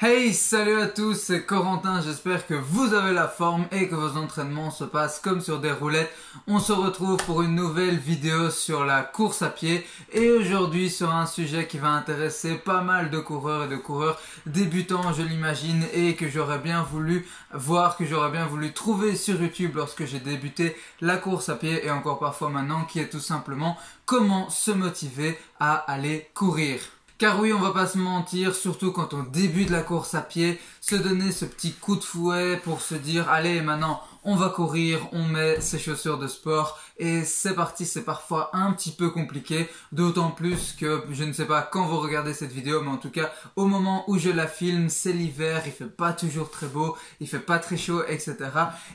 Hey, salut à tous, c'est Corentin, j'espère que vous avez la forme et que vos entraînements se passent comme sur des roulettes. On se retrouve pour une nouvelle vidéo sur la course à pied et aujourd'hui sur un sujet qui va intéresser pas mal de coureurs et de coureurs débutants, je l'imagine, et que j'aurais bien voulu voir, que j'aurais bien voulu trouver sur YouTube lorsque j'ai débuté la course à pied et encore parfois maintenant, qui est tout simplement comment se motiver à aller courir. Car oui, on va pas se mentir, surtout quand on débute la course à pied, se donner ce petit coup de fouet pour se dire allez maintenant on va courir, on met ses chaussures de sport et c'est parti, c'est parfois un petit peu compliqué, d'autant plus que je ne sais pas quand vous regardez cette vidéo, mais en tout cas au moment où je la filme, c'est l'hiver, il fait pas toujours très beau, il fait pas très chaud, etc.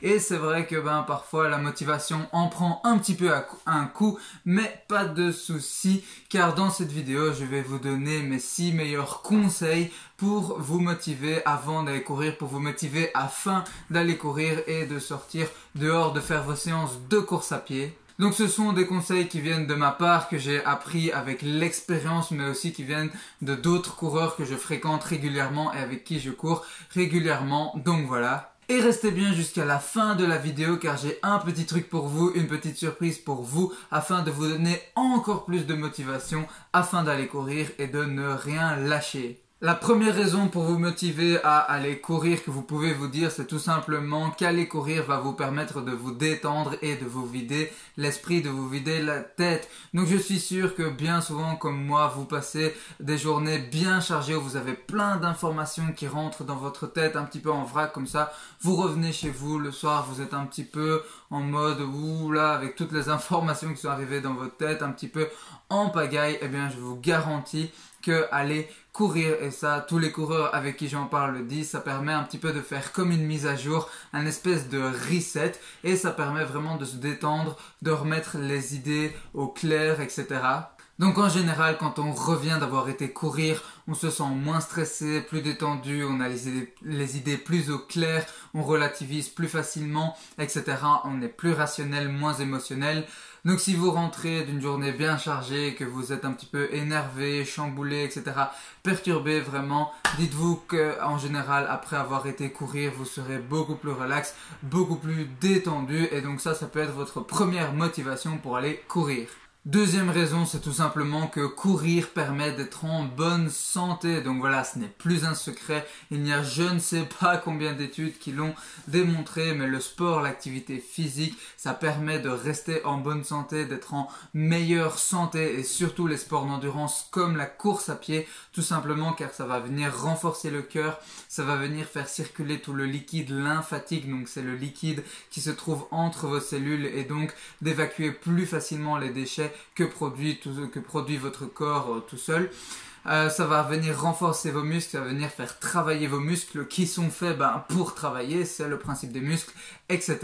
Et c'est vrai que parfois la motivation en prend un petit peu un coup, mais pas de souci, car dans cette vidéo je vais vous donner mes 6 meilleurs conseils pour vous motiver avant d'aller courir, pour vous motiver afin d'aller courir et de sortir dehors, de faire vos séances de course à pied. Donc ce sont des conseils qui viennent de ma part, que j'ai appris avec l'expérience, mais aussi qui viennent de d'autres coureurs que je fréquente régulièrement et avec qui je cours régulièrement. Donc voilà. Et restez bien jusqu'à la fin de la vidéo car j'ai un petit truc pour vous, une petite surprise pour vous afin de vous donner encore plus de motivation afin d'aller courir et de ne rien lâcher. La première raison pour vous motiver à aller courir que vous pouvez vous dire, c'est tout simplement qu'aller courir va vous permettre de vous détendre et de vous vider l'esprit, de vous vider la tête. Donc je suis sûr que bien souvent comme moi, vous passez des journées bien chargées où vous avez plein d'informations qui rentrent dans votre tête un petit peu en vrac comme ça. Vous revenez chez vous le soir, vous êtes un petit peu en mode ouh là avec toutes les informations qui sont arrivées dans votre tête, un petit peu en pagaille. Eh bien je vous garantis que aller courir, et ça tous les coureurs avec qui j'en parle le disent, ça permet un petit peu de faire comme une mise à jour, un espèce de reset, et ça permet vraiment de se détendre, de remettre les idées au clair, etc. Donc en général, quand on revient d'avoir été courir, on se sent moins stressé, plus détendu, on a les idées plus au clair, on relativise plus facilement, etc. On est plus rationnel, moins émotionnel. Donc si vous rentrez d'une journée bien chargée, que vous êtes un petit peu énervé, chamboulé, etc., perturbé vraiment, dites-vous qu'en général, après avoir été courir, vous serez beaucoup plus relax, beaucoup plus détendu, et donc ça peut être votre première motivation pour aller courir. Deuxième raison, c'est tout simplement que courir permet d'être en bonne santé. Donc voilà, ce n'est plus un secret. Il n'y a je ne sais pas combien d'études qui l'ont démontré, mais le sport, l'activité physique, ça permet de rester en bonne santé, d'être en meilleure santé et surtout les sports d'endurance comme la course à pied, tout simplement car ça va venir renforcer le cœur, ça va venir faire circuler tout le liquide lymphatique, donc c'est le liquide qui se trouve entre vos cellules et donc d'évacuer plus facilement les déchets que produit votre corps tout seul. Ça va venir renforcer vos muscles, ça va venir faire travailler vos muscles qui sont faits pour travailler, c'est le principe des muscles, etc.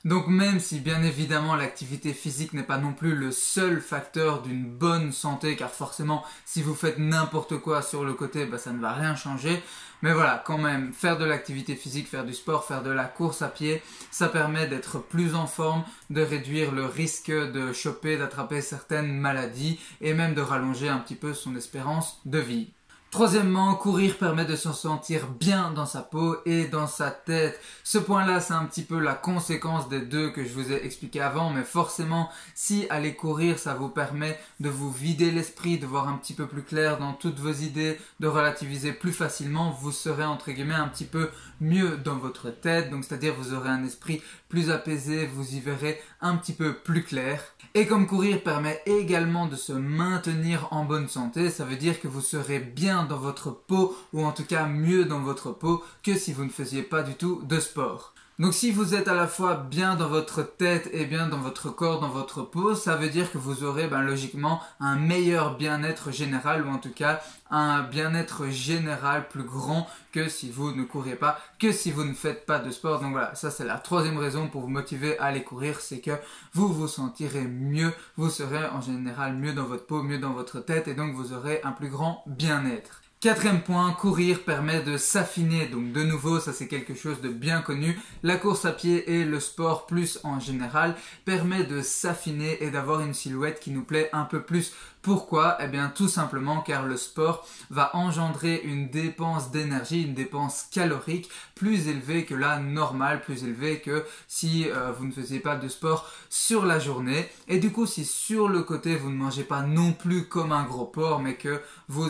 Donc même si bien évidemment l'activité physique n'est pas non plus le seul facteur d'une bonne santé, car forcément si vous faites n'importe quoi sur le côté, ça ne va rien changer. Mais voilà, quand même, faire de l'activité physique, faire du sport, faire de la course à pied, ça permet d'être plus en forme, de réduire le risque de choper, d'attraper certaines maladies et même de rallonger un petit peu son espérance de vie. Troisièmement, courir permet de se sentir bien dans sa peau et dans sa tête. Ce point-là, c'est un petit peu la conséquence des deux que je vous ai expliqué avant, mais forcément, si aller courir, ça vous permet de vous vider l'esprit, de voir un petit peu plus clair dans toutes vos idées, de relativiser plus facilement, vous serez entre guillemets un petit peu mieux dans votre tête, donc c'est-à-dire vous aurez un esprit plus apaisé, vous y verrez un petit peu plus clair. Et comme courir permet également de se maintenir en bonne santé, ça veut dire que vous serez bien dans votre peau, ou en tout cas mieux dans votre peau que si vous ne faisiez pas du tout de sport. Donc si vous êtes à la fois bien dans votre tête et bien dans votre corps, dans votre peau, ça veut dire que vous aurez logiquement un meilleur bien-être général, ou en tout cas un bien-être général plus grand que si vous ne courez pas, que si vous ne faites pas de sport. Donc voilà, ça c'est la troisième raison pour vous motiver à aller courir, c'est que vous vous sentirez mieux, vous serez en général mieux dans votre peau, mieux dans votre tête et donc vous aurez un plus grand bien-être. Quatrième point, courir permet de s'affiner. Donc de nouveau, ça c'est quelque chose de bien connu. La course à pied et le sport plus en général permet de s'affiner et d'avoir une silhouette qui nous plaît un peu plus Pourquoi? Eh bien tout simplement car le sport va engendrer une dépense d'énergie, une dépense calorique plus élevée que la normale, plus élevée que si vous ne faisiez pas de sport sur la journée. Et du coup, si sur le côté vous ne mangez pas non plus comme un gros porc, mais que vous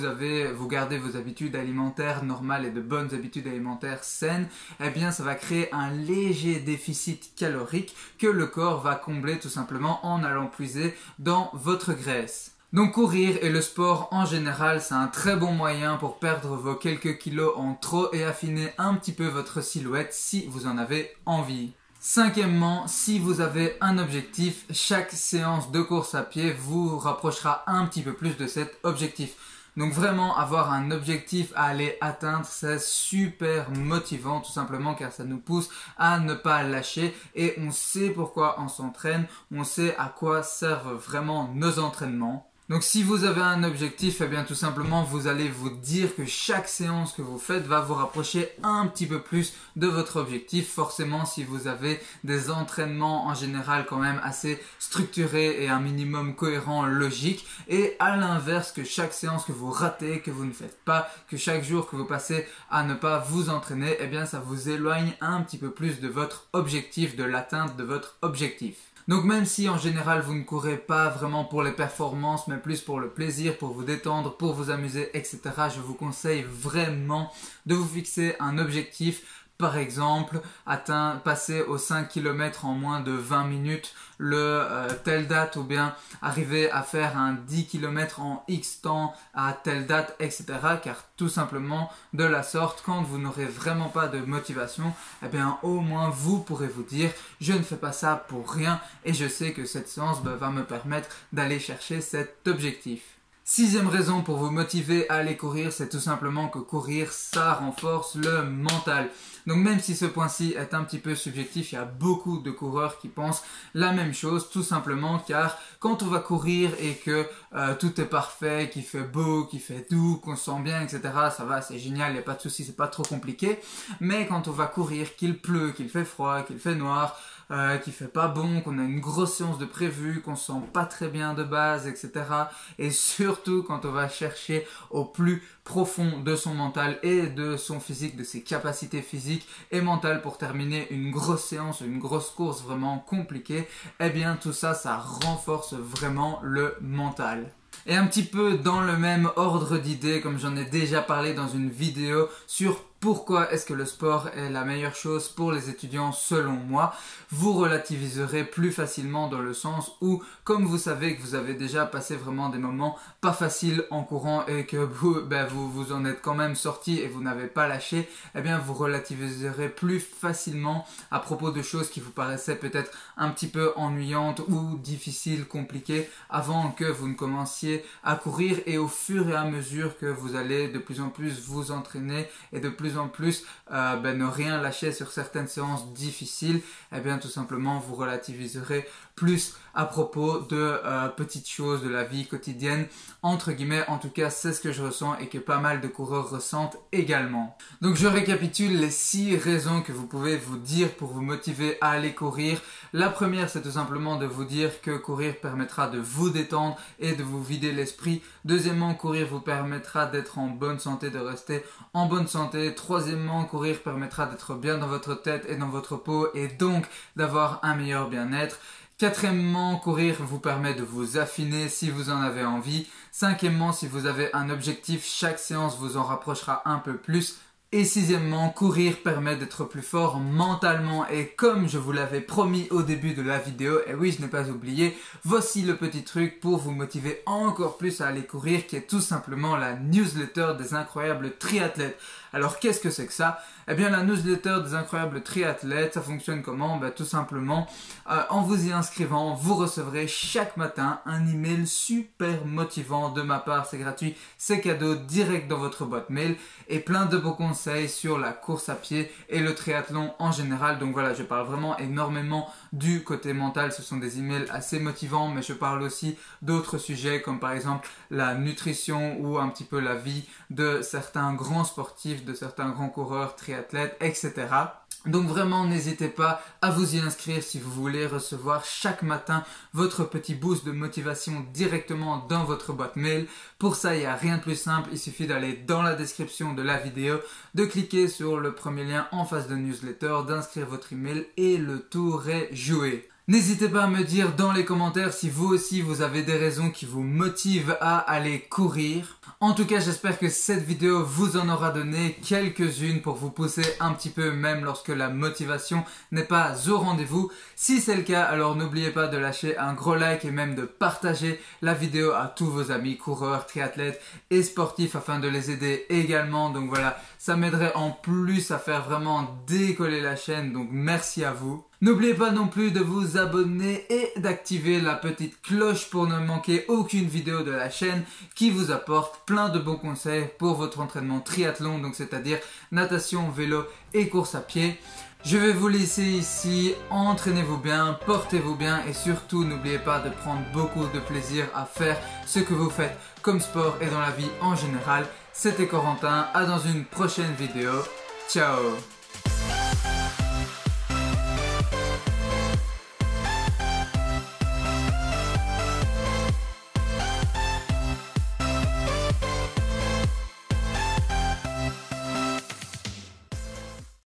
gardez vos habitudes alimentaires normales et de bonnes habitudes alimentaires saines, eh bien ça va créer un léger déficit calorique que le corps va combler tout simplement en allant puiser dans votre graisse. Donc courir et le sport en général, c'est un très bon moyen pour perdre vos quelques kilos en trop et affiner un petit peu votre silhouette si vous en avez envie. Cinquièmement, si vous avez un objectif, chaque séance de course à pied vous rapprochera un petit peu plus de cet objectif. Donc vraiment avoir un objectif à aller atteindre, c'est super motivant tout simplement car ça nous pousse à ne pas lâcher et on sait pourquoi on s'entraîne, on sait à quoi servent vraiment nos entraînements. Donc si vous avez un objectif, eh bien tout simplement vous allez vous dire que chaque séance que vous faites va vous rapprocher un petit peu plus de votre objectif. Forcément si vous avez des entraînements en général quand même assez structurés et un minimum cohérent, logique. Et à l'inverse que chaque séance que vous ratez, que vous ne faites pas, que chaque jour que vous passez à ne pas vous entraîner, eh bien ça vous éloigne un petit peu plus de votre objectif, de l'atteinte de votre objectif. Donc même si en général vous ne courez pas vraiment pour les performances mais plus pour le plaisir, pour vous détendre, pour vous amuser, etc. je vous conseille vraiment de vous fixer un objectif. Par exemple, passer aux 5 km en moins de 20 minutes telle date ou bien arriver à faire un 10 km en X temps à telle date, etc. Car tout simplement, de la sorte, quand vous n'aurez vraiment pas de motivation, eh bien au moins vous pourrez vous dire « je ne fais pas ça pour rien et je sais que cette séance va me permettre d'aller chercher cet objectif ». Sixième raison pour vous motiver à aller courir, c'est tout simplement que courir, ça renforce le mental. Donc même si ce point-ci est un petit peu subjectif, il y a beaucoup de coureurs qui pensent la même chose, tout simplement car quand on va courir et que tout est parfait, qu'il fait beau, qu'il fait doux, qu'on se sent bien, etc. ça va, c'est génial, il n'y a pas de souci, c'est pas trop compliqué. Mais quand on va courir, qu'il pleut, qu'il fait froid, qu'il fait noir, qu'il fait pas bon, qu'on a une grosse séance de prévu, qu'on se sent pas très bien de base, etc. Et surtout quand on va chercher au plus profond de son mental et de son physique, de ses capacités physiques et mentales pour terminer une grosse séance, une grosse course vraiment compliquée, eh bien tout ça, ça renforce vraiment le mental. Et un petit peu dans le même ordre d'idées, comme j'en ai déjà parlé dans une vidéo sur pourquoi est-ce que le sport est la meilleure chose pour les étudiants selon moi, vous relativiserez plus facilement dans le sens où, comme vous savez que vous avez déjà passé vraiment des moments pas faciles en courant et que vous en êtes quand même sorti et vous n'avez pas lâché, eh bien vous relativiserez plus facilement à propos de choses qui vous paraissaient peut-être un petit peu ennuyantes ou difficiles, compliquées avant que vous ne commenciez à courir, et au fur et à mesure que vous allez de plus en plus vous entraîner et de plus en plus ne rien lâcher sur certaines séances difficiles, eh bien tout simplement vous relativiserez plus à propos de petites choses de la vie quotidienne, entre guillemets. En tout cas c'est ce que je ressens et que pas mal de coureurs ressentent également. Donc je récapitule les 6 raisons que vous pouvez vous dire pour vous motiver à aller courir. La première, c'est tout simplement de vous dire que courir permettra de vous détendre et de vous vider l'esprit. Deuxièmement, courir vous permettra d'être en bonne santé, de rester en bonne santé. Troisièmement, courir permettra d'être bien dans votre tête et dans votre peau et donc d'avoir un meilleur bien-être. Quatrièmement, courir vous permet de vous affiner si vous en avez envie. Cinquièmement, si vous avez un objectif, chaque séance vous en rapprochera un peu plus. Et sixièmement, courir permet d'être plus fort mentalement, et comme je vous l'avais promis au début de la vidéo, et oui, je n'ai pas oublié, voici le petit truc pour vous motiver encore plus à aller courir, qui est tout simplement la newsletter des incroyables triathlètes. Alors qu'est-ce que c'est que ça? Eh bien la newsletter des incroyables triathlètes, ça fonctionne comment? Tout simplement, en vous y inscrivant, vous recevrez chaque matin un email super motivant de ma part, c'est gratuit, c'est cadeau direct dans votre boîte mail, et plein de beaux conseils sur la course à pied et le triathlon en général. Donc voilà, je parle vraiment énormément du côté mental, ce sont des emails assez motivants, mais je parle aussi d'autres sujets comme par exemple la nutrition ou un petit peu la vie de certains grands sportifs, de certains grands coureurs, triathlètes, etc. Donc vraiment, n'hésitez pas à vous y inscrire si vous voulez recevoir chaque matin votre petit boost de motivation directement dans votre boîte mail. Pour ça, il n'y a rien de plus simple, il suffit d'aller dans la description de la vidéo, de cliquer sur le premier lien en face de newsletter, d'inscrire votre email et le tour est joué. N'hésitez pas à me dire dans les commentaires si vous aussi vous avez des raisons qui vous motivent à aller courir. En tout cas, j'espère que cette vidéo vous en aura donné quelques-unes pour vous pousser un petit peu même lorsque la motivation n'est pas au rendez-vous. Si c'est le cas, alors n'oubliez pas de lâcher un gros like et même de partager la vidéo à tous vos amis coureurs, triathlètes et sportifs afin de les aider également. Donc voilà, ça m'aiderait en plus à faire vraiment décoller la chaîne, donc merci à vous. N'oubliez pas non plus de vous abonner et d'activer la petite cloche pour ne manquer aucune vidéo de la chaîne qui vous apporte plein de bons conseils pour votre entraînement triathlon, donc c'est-à-dire natation, vélo et course à pied. Je vais vous laisser ici, entraînez-vous bien, portez-vous bien et surtout n'oubliez pas de prendre beaucoup de plaisir à faire ce que vous faites comme sport et dans la vie en général. C'était Corentin, à dans une prochaine vidéo. Ciao!